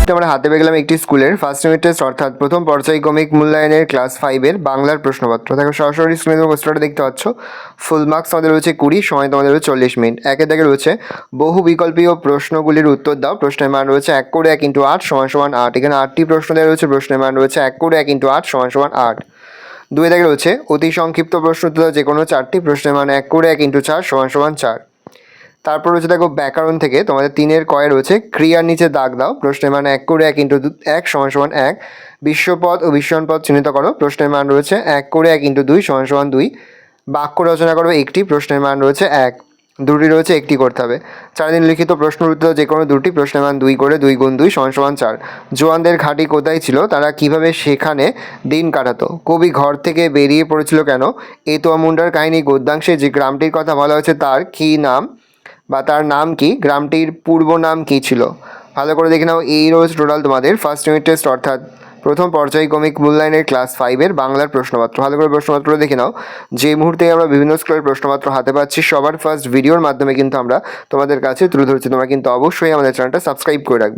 মুহূর্তে আমরা হাতে পেয়ে গেলাম একটি স্কুলের ফার্স্ট ইউনিট টেস্ট অর্থাৎ প্রথম পর্যায়ক্রমিক মূল্যায়নের ক্লাস 5-এর বাংলার প্রশ্নপত্র। দেখো সরাসরি স্ক্রিনে তোমার কোশ্চেনটা দেখতে পাচ্ছ। ফুল মার্কস আমাদের রয়েছে 20, সময় তোমাদের রয়েছে 40 মিনিট। একে দেখে রয়েছে বহু বিকল্পীয় প্রশ্নগুলির উত্তর দাও। প্রশ্নের মান রয়েছে 1 করে 1 × 8 = 8। এখানে 8টি প্রশ্ন দেওয়া রয়েছে, প্রশ্নের মান রয়েছে 1 করে 1 × 8 = 8। 2 দেখে রয়েছে অতি সংক্ষিপ্ত প্রশ্ন উত্তর দাও যে কোনো 4টি, প্রশ্নের মান 1 করে 1 × 4 = 4। তারপর রয়েছে দেখো ব্যাকরণ থেকে তোমাদের 3-এর কয়ে রয়েছে ক্রিয়ার নিচে দাগ দাও। প্রশ্নের মান 1 করে 1 × 1 = 1। বিশ্বপদ ও বিশ্বরণ পদ চিহ্নিত করো। প্রশ্নের মান রয়েছে 1 করে 1 × 2 = 2। বাক্য রচনা করো একটি, প্রশ্নের মান রয়েছে 1। দুটি রয়েছে, একটি করতে হবে। 4 দিন লিখিত প্রশ্ন উত্তর যে কোনো দুটি, প্রশ্নের মান 2 করে 2 × 2 = 4। জোয়ানদের ঘাঁটি কোথায় ছিল, তারা কিভাবে সেখানে দিন কাটাতো? কবি ঘর থেকে বেরিয়ে পড়েছিল কেন? এই তোয়া মুন্ডার কাহিনী গদ্যাংশে যে গ্রামটির কথা বলা হয়েছে তার কী নাম বা তার নাম কি? গ্রামটির পূর্ব নাম কী ছিল? ভালো করে দেখে নাও। এই রয়েছে টোটাল তোমাদের ফার্স্ট ইউনিট টেস্ট অর্থাৎ প্রথম পর্যায়ক্রমিক মূল্যায়নের ক্লাস 5-এর বাংলার প্রশ্নপত্র। ভালো করে প্রশ্নপত্র দেখে নাও। যে মুহূর্তে আমরা বিভিন্ন স্কুলের প্রশ্নপত্র হাতে পাচ্ছি সবার ফার্স্ট ভিডিওর মাধ্যমে কিন্তু আমরা তোমাদের কাছে তুলে ধরছি। তোমরা কিন্তু অবশ্যই আমাদের চ্যানেলটা সাবস্ক্রাইব করে রাখবে।